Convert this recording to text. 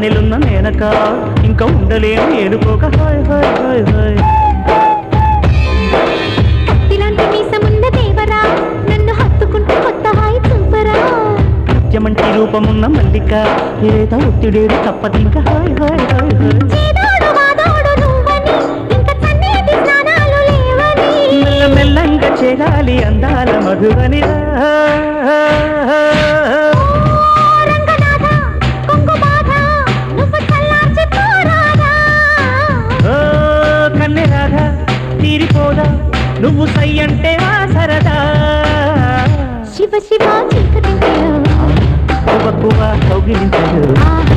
వన్నెలున్న నేనక ఇంకా ఉండలేను ఏడుకోక హాయ్ హాయ్ హాయ్ హాయ్. కత్తిలాంటి మీసమున్న దేవరా నన్ను హత్తుకుంటూ కొత్త హాయి చూపరా. ముత్యమంటి రూపమున్న మల్లిక ఏత ఒత్తిడేడు తప్పదింక హాయ్ హాయ్ హాయ్ హాయ్. చేదోడు వాదోడు నువ్వని ఇంకా చన్నీటి స్నానాలు లేవని. మెల్ల మెల్లంగా చేరాలి అందాల మధువని రంగనాథ కొంగు బాధ నువ్వు చల్లార్చి పోరాదా. ఓ కన్నె రాధా తీరిపోదా నువ్వు సై అంటే ఆ సరదా. శివ శివ చీకటింతలో పువ్వ పువ్వ కౌగిలింతలు ఆహా